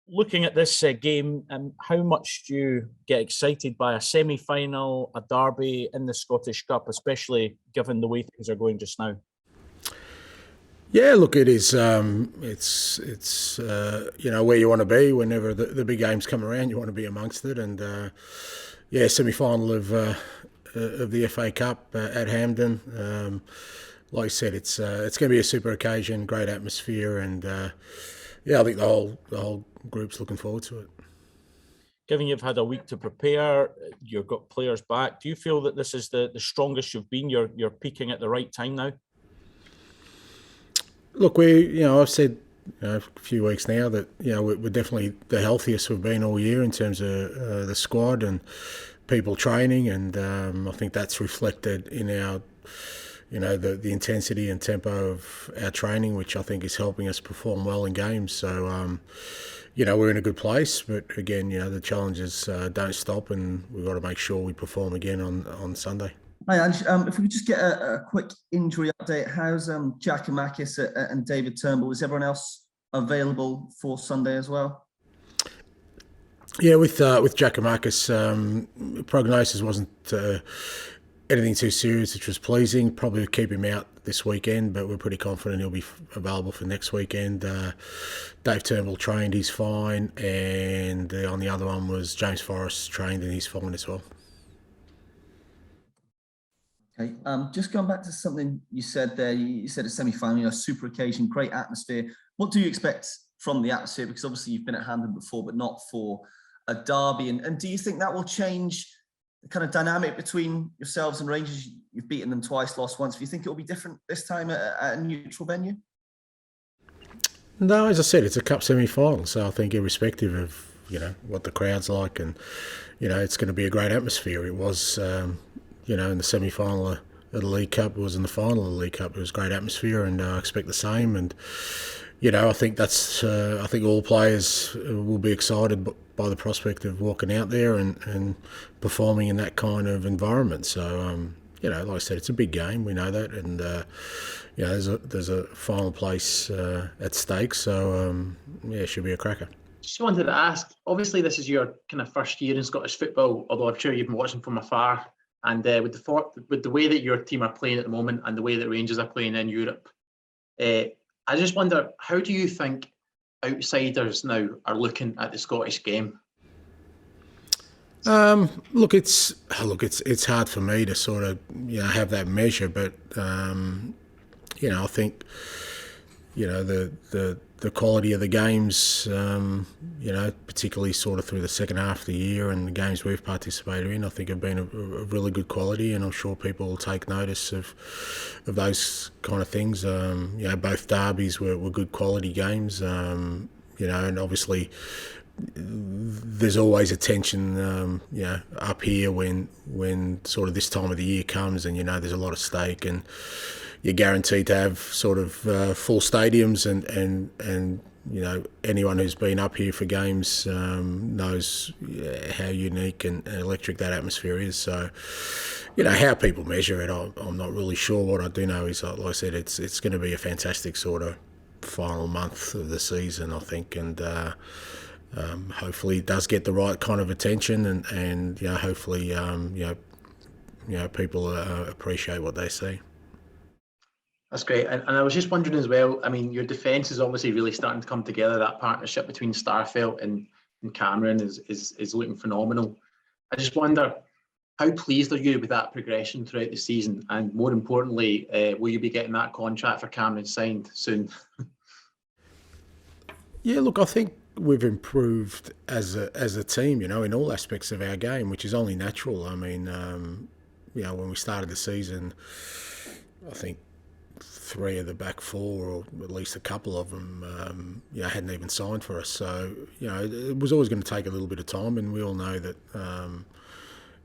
looking at this game, how much do you get excited by a semi-final, a derby in the Scottish Cup, especially given the way things are going just now? Yeah, look, it is. It's where you want to be whenever the big games come around. You want to be amongst it, and semi-final of the FA Cup at Hampden. Like I said, it's going to be a super occasion, great atmosphere, and I think the whole group's looking forward to it. Given you've had a week to prepare, you've got players back. Do you feel that this is the strongest you've been? You're peaking at the right time now? Look, I've said a few weeks now that we're definitely the healthiest we've been all year in terms of the squad and people training, and I think that's reflected in our, the intensity and tempo of our training, which I think is helping us perform well in games. So, we're in a good place, but again, the challenges don't stop, and we've got to make sure we perform again on Sunday. Hi, Ange. If we could just get a quick injury update. How's 𝙤𝙤𝙤𝙚𝙤𝙤 and David Turnbull? Is everyone else available for Sunday as well? Yeah, with 𝙤𝙤𝙤𝙤𝙤, prognosis wasn't anything too serious, which was pleasing. Probably keep him out this weekend, but we're pretty confident he'll be available for next weekend. Dave Turnbull trained, he's fine, and on the other one was James Forrest trained, and he's fine as well. Okay, just going back to something you said there, you said a semi-final, super occasion, great atmosphere. What do you expect from the atmosphere? Because obviously you've been at Hampden before, but not for a derby. And do you think that will change the kind of dynamic between yourselves and Rangers? You've beaten them twice, lost once. Do you think it will be different this time at a neutral venue? No, as I said, it's a cup semi-final, so I think irrespective of what the crowd's like, and it's going to be a great atmosphere. It was. In the semi-final of the League Cup, it was in the final of the League Cup. It was great atmosphere, and I expect the same. And I think I think all players will be excited by the prospect of walking out there and performing in that kind of environment. So, like I said, it's a big game. We know that, and there's a final place at stake. So, it should be a cracker. Just wanted to ask. Obviously, this is your kind of first year in Scottish football, although I'm sure you've been watching from afar. And with the way that your team are playing at the moment and the way that Rangers are playing in Europe, I just wonder, how do you think outsiders now are looking at the Scottish game? Look, it's hard for me to sort of have that measure, but I think the quality of the games, particularly sort of through the second half of the year and the games we've participated in, I think have been of really good quality, and I'm sure people will take notice of those kind of things. Both derbies were good quality games, and obviously there's always a tension, up here when sort of this time of the year comes, and there's a lot at stake, and you're guaranteed to have sort of full stadiums, and anyone who's been up here for games knows how unique and electric that atmosphere is. So, how people measure it, I'm not really sure. What I do know is, like I said, it's going to be a fantastic sort of final month of the season, I think, and hopefully it does get the right kind of attention, and hopefully people appreciate what they see. That's great. And I was just wondering as well, I mean, your defence is obviously really starting to come together. That partnership between Starfelt and Cameron is looking phenomenal. I just wonder, how pleased are you with that progression throughout the season? And more importantly, will you be getting that contract for Cameron signed soon? Yeah, look, I think we've improved as a team, in all aspects of our game, which is only natural. I mean, when we started the season, I think 3 of the back 4, or at least a couple of them, hadn't even signed for us. So, it was always going to take a little bit of time, and we all know that,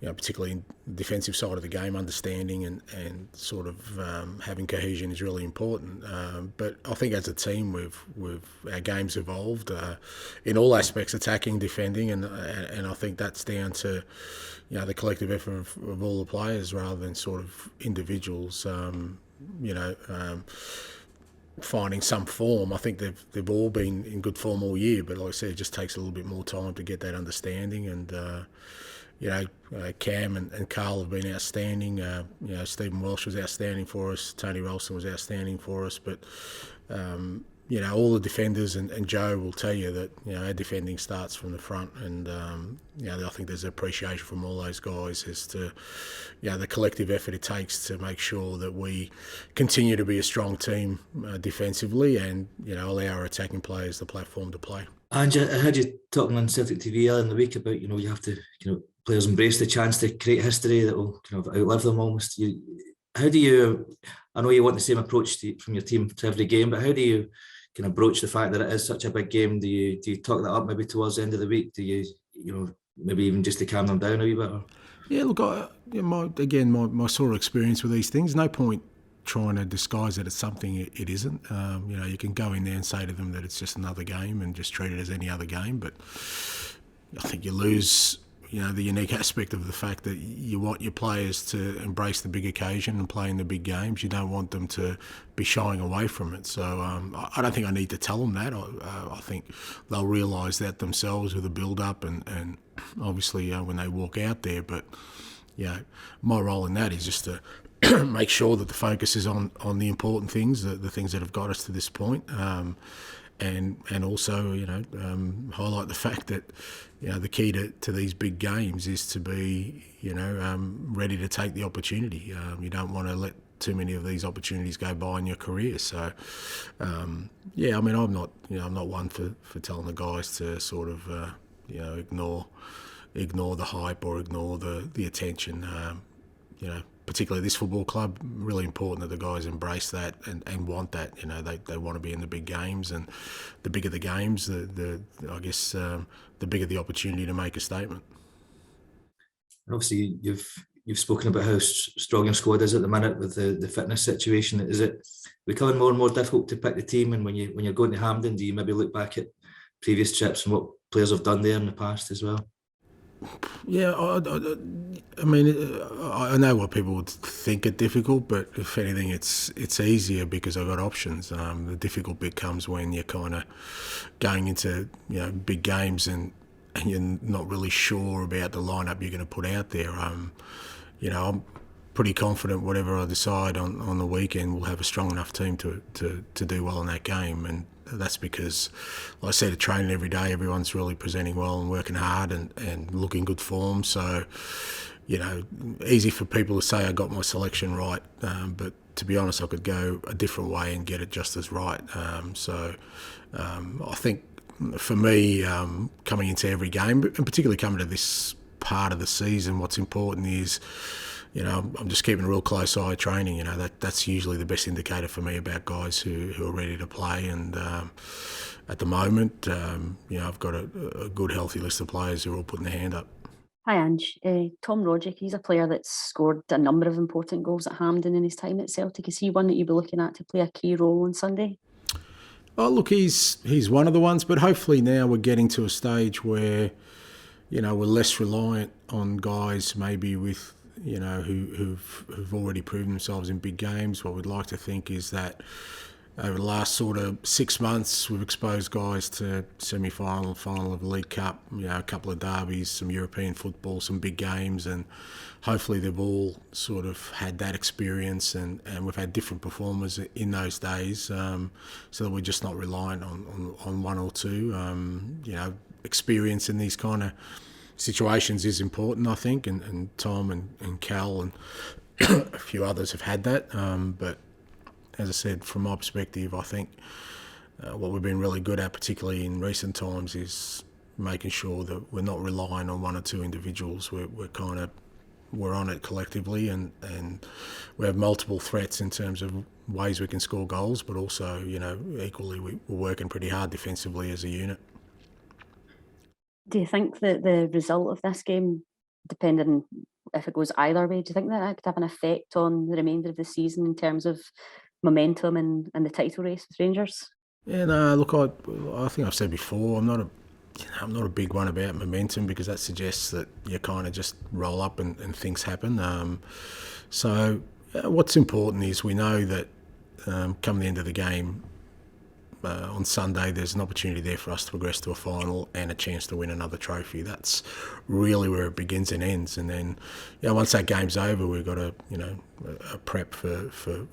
particularly in the defensive side of the game, understanding and sort of having cohesion is really important. But I think as a team, our game's evolved in all aspects, attacking, defending, and I think that's down to the collective effort of all the players rather than sort of individuals. finding some form. I think they've all been in good form all year, but like I said, it just takes a little bit more time to get that understanding. And Cam and Carl have been outstanding. Stephen Welsh was outstanding for us. Tony Ralston was outstanding for us. But all the defenders and Joe will tell you that our defending starts from the front, and I think there's appreciation from all those guys as to the collective effort it takes to make sure that we continue to be a strong team defensively, and allow our attacking players the platform to play. Ange, I heard you talking on Celtic TV earlier in the week about you have to players embrace the chance to create history that will outlive them almost. How do you? I know you want the same approach from your team to every game, but how do you broach the fact that it is such a big game? Do you talk that up maybe towards the end of the week? Do you maybe even just to calm them down a wee bit? Or? Yeah, look, my sort of experience with these things, no point trying to disguise that it's something it isn't. You can go in there and say to them that it's just another game and just treat it as any other game, but I think you lose the unique aspect of the fact that you want your players to embrace the big occasion and play in the big games. You don't want them to be shying away from it. So I don't think I need to tell them that. I think they'll realise that themselves with the build-up and obviously when they walk out there. But my role in that is just to make sure that the focus is on the important things, the things that have got us to this point. And also, highlight the fact that, the key to these big games is to be, ready to take the opportunity. You don't want to let too many of these opportunities go by in your career. So, I'm not one for telling the guys to sort of, ignore the hype or ignore the attention. Particularly this football club, really important that the guys embrace that and want that. They want to be in the big games, and the bigger the games, the bigger the opportunity to make a statement. Obviously, you've spoken about how strong your squad is at the minute with the fitness situation. Is it becoming more and more difficult to pick the team? And when you're going to Hampden, do you maybe look back at previous trips and what players have done there in the past as well? Yeah, I know what people would think it difficult, but if anything, it's easier because I've got options. The difficult bit comes when you're kind of going into big games and you're not really sure about the lineup you're going to put out there. I'm pretty confident whatever I decide on the weekend, we'll have a strong enough team to do well in that game. And that's because, like I said, training every day, everyone's really presenting well and working hard and looking good form. So, easy for people to say I got my selection right, but to be honest, I could go a different way and get it just as right. I think for me, coming into every game, and particularly coming to this part of the season, what's important is, I'm just keeping a real close eye training. That's usually the best indicator for me about guys who are ready to play. And at the moment, I've got a good, healthy list of players who are all putting their hand up. Hi, Ange. Tom Rogic, he's a player that's scored a number of important goals at Hampden in his time at Celtic. Is he one that you'd be looking at to play a key role on Sunday? Oh, look, he's one of the ones, but hopefully now we're getting to a stage where, we're less reliant on guys maybe with, who've already proven themselves in big games. What we'd like to think is that over the last sort of 6 months, we've exposed guys to semi-final, final of the League Cup, a couple of derbies, some European football, some big games, and hopefully they've all sort of had that experience and we've had different performers in those days, so that we're just not reliant on one or two. Experience in these kind of situations is important, I think, and Tom and Cal and a few others have had that, but as I said, from my perspective, I think what we've been really good at, particularly in recent times, is making sure that we're not relying on one or two individuals. We're on it collectively, and we have multiple threats in terms of ways we can score goals, but also, equally we're working pretty hard defensively as a unit. Do you think that the result of this game, depending on if it goes either way, do you think that could have an effect on the remainder of the season in terms of momentum and the title race with Rangers? Yeah, no, look, I think I've said before, I'm not a big one about momentum because that suggests that you kind of just roll up and things happen. So what's important is we know that come the end of the game on Sunday, there's an opportunity there for us to progress to a final and a chance to win another trophy. That's really where it begins and ends. And then, once that game's over, we've got a prep for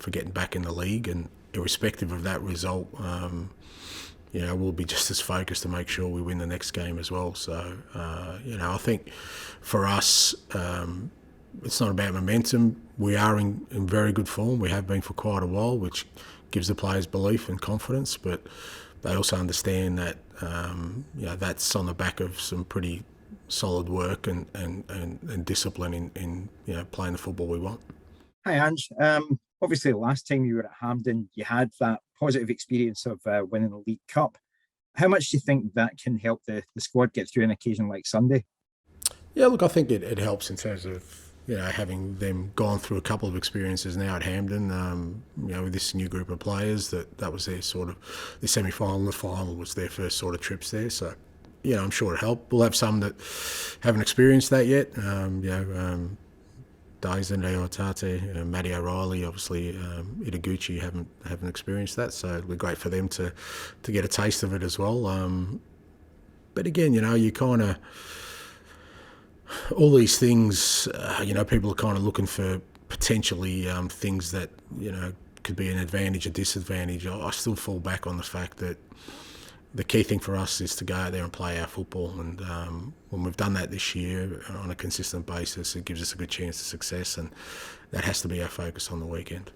getting back in the league. And irrespective of that result, we'll be just as focused to make sure we win the next game as well. So, I think for us, it's not about momentum. We are in very good form. We have been for quite a while, which gives the players belief and confidence, but they also understand that that's on the back of some pretty solid work and discipline in playing the football we want. Hi, Ange. Obviously, the last time you were at Hampden, you had that positive experience of winning the League Cup. How much do you think that can help the squad get through an occasion like Sunday? Yeah, look, I think it helps in terms of having them gone through a couple of experiences now at Hampden, with this new group of players, that was their sort of, the semi-final and the final was their first sort of trips there. So, I'm sure it helped. We'll have some that haven't experienced that yet. 𝙁𝙤𝙣𝙛𝙚, Matty O'Reilly, obviously 𝙤𝙤𝙤𝙚 haven't experienced that. So it'll be great for them to get a taste of it as well. But again, you kind of, all these things, people are kind of looking for potentially things that, could be an advantage, a disadvantage. I still fall back on the fact that the key thing for us is to go out there and play our football. And when we've done that this year on a consistent basis, it gives us a good chance of success. And that has to be our focus on the weekend.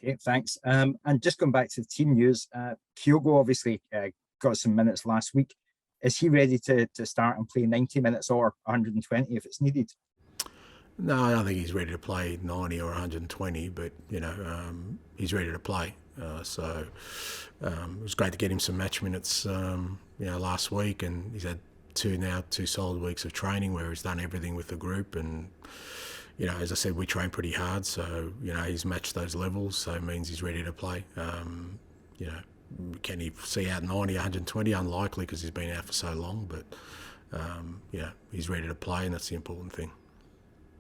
Okay, thanks. And just going back to the team news, Kyogo obviously got some minutes last week. Is he ready to start and play 90 minutes or 120 if it's needed? No, I don't think he's ready to play 90 or 120, but, he's ready to play. So it was great to get him some match minutes, last week, and he's had two solid weeks of training where he's done everything with the group. And, as I said, we train pretty hard, so, he's matched those levels, so it means he's ready to play. Can he see out 90, 120? Unlikely, because he's been out for so long, but he's ready to play, and that's the important thing.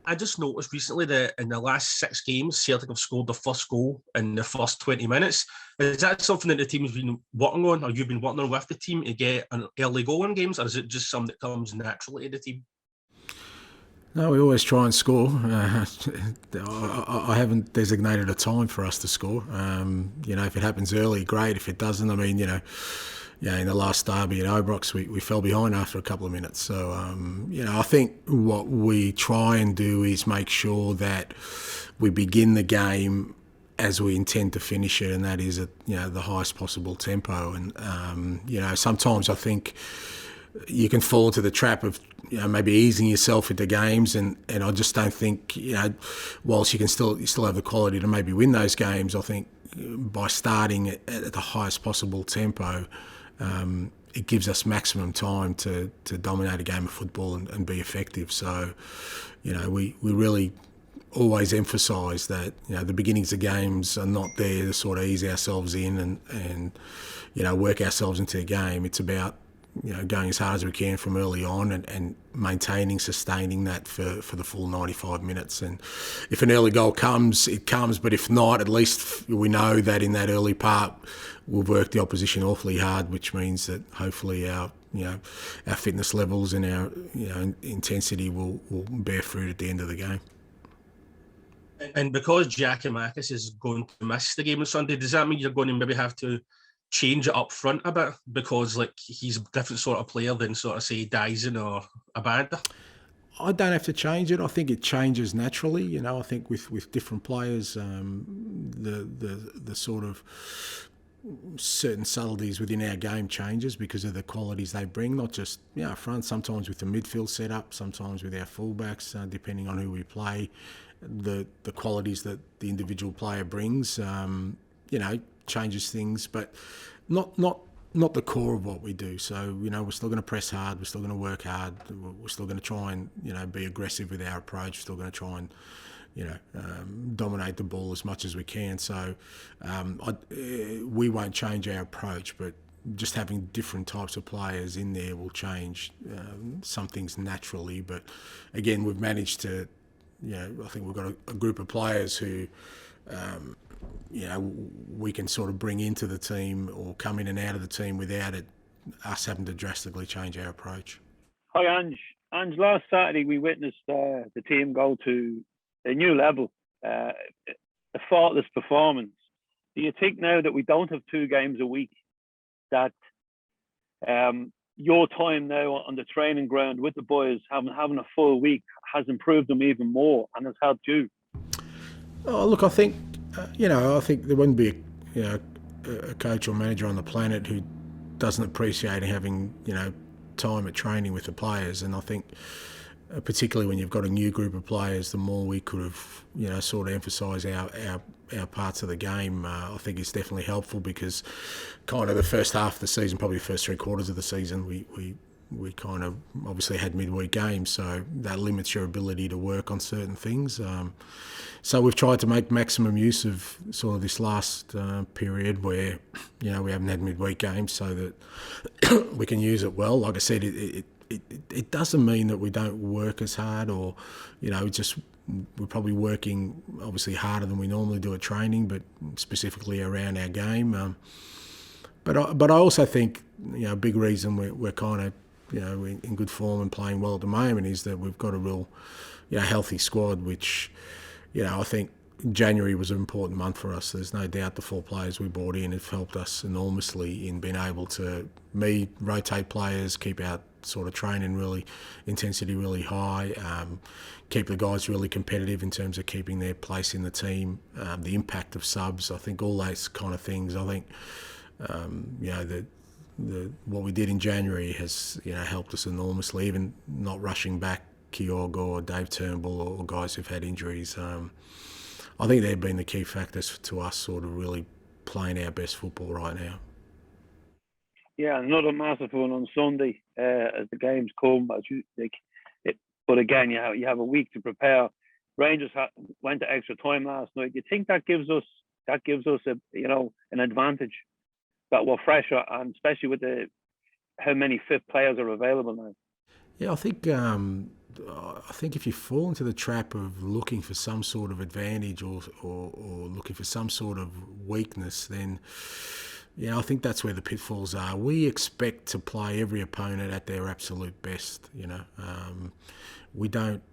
I just noticed recently that in the last 6 games, Celtic have scored the first goal in the first 20 minutes. Is that something that the team's been working on, or you've been working on with the team to get an early goal in games, or is it just something that comes naturally to the team? No, we always try and score. I haven't designated a time for us to score. If it happens early, great. If it doesn't, in the last derby at 𝙁𝙪𝙡𝙡, we fell behind after a couple of minutes. So, I think what we try and do is make sure that we begin the game as we intend to finish it, and that is at the highest possible tempo. And sometimes I think you can fall into the trap of maybe easing yourself into games, and I just don't think whilst you still have the quality to maybe win those games, I think by starting at the highest possible tempo, it gives us maximum time to dominate a game of football and be effective. So we really always emphasise that the beginnings of games are not there to sort of ease ourselves in and work ourselves into a game. It's about going as hard as we can from early on and sustaining that for the full 95 minutes. And if an early goal comes, it comes, but if not, at least we know that in that early part we've worked the opposition awfully hard, which means that hopefully our fitness levels and our intensity will bear fruit at the end of the game. And because 𝙤𝙤𝙤𝙚 is going to miss the game on Sunday, does that mean you're going to maybe have to change it up front a bit, because he's a different sort of player than sort of say 𝙤𝙤𝙤𝙤 or Abada? I don't have to change it. I think it changes naturally. I think with different players, the sort of certain subtleties within our game changes because of the qualities they bring, not just up front, sometimes with the midfield setup, sometimes with our fullbacks, depending on who we play, the qualities that the individual player brings, changes things, but not the core of what we do. So, we're still going to press hard, we're still going to work hard, we're still going to try and, be aggressive with our approach, we're still going to try and, dominate the ball as much as we can. So we won't change our approach, but just having different types of players in there will change some things naturally. But again, we've managed to, I think we've got a group of players who we can sort of bring into the team or come in and out of the team without us having to drastically change our approach. Hi, Ange. Ange, last Saturday we witnessed the team go to a new level, a faultless performance. Do you think now that we don't have 2 games a week, that your time now on the training ground with the boys, having a full week, has improved them even more and has helped you? Oh, look, I think I think there wouldn't be a coach or manager on the planet who doesn't appreciate having time at training with the players, and I think particularly when you've got a new group of players, the more we could have sort of emphasised our parts of the game, I think it's definitely helpful, because kind of the first half of the season, probably the first 3/4 of the season, we kind of obviously had midweek games, so that limits your ability to work on certain things. So we've tried to make maximum use of sort of this last period where we haven't had midweek games, so that we can use it well. Like I said, it doesn't mean that we don't work as hard, or we're probably working obviously harder than we normally do at training, but specifically around our game. But I also think a big reason we're kind of in good form and playing well at the moment is that we've got a real healthy squad, which I think January was an important month for us. There's no doubt the 4 players we brought in have helped us enormously in being able to rotate players, keep our sort of training intensity really high, keep the guys really competitive in terms of keeping their place in the team, the impact of subs. I think all those kind of things. I think what we did in January has helped us enormously. Even not rushing back Kyogo or 𝙬𝙤𝙣𝙛𝙚 or guys who've had injuries. I think they've been the key factors to us sort of really playing our best football right now. Yeah, another massive one on Sunday as the games come. But again, you have a week to prepare. Rangers went to extra time last night. Do you think that gives us an advantage, that we're fresher, and especially with how many fit players are available now? Yeah, I think if you fall into the trap of looking for some sort of advantage or looking for some sort of weakness, then I think that's where the pitfalls are. We expect to play every opponent at their absolute best. We don't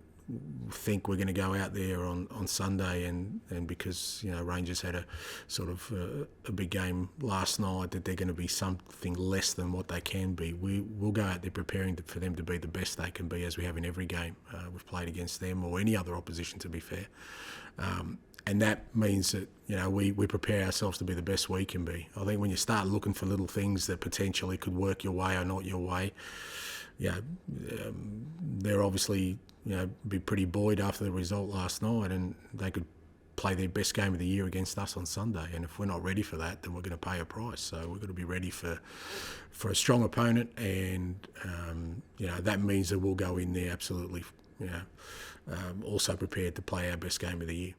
think we're going to go out there on Sunday and because Rangers had a sort of a big game last night, that they're going to be something less than what they can be. We'll go out there preparing for them to be the best they can be, as we have in every game we've played against them or any other opposition, to be fair. And that means that we prepare ourselves to be the best we can be. I think when you start looking for little things that potentially could work your way or not your way, they're obviously be pretty buoyed after the result last night, and they could play their best game of the year against us on Sunday. And if we're not ready for that, then we're going to pay a price. So we've got to be ready for a strong opponent, and that means that we'll go in there absolutely also prepared to play our best game of the year.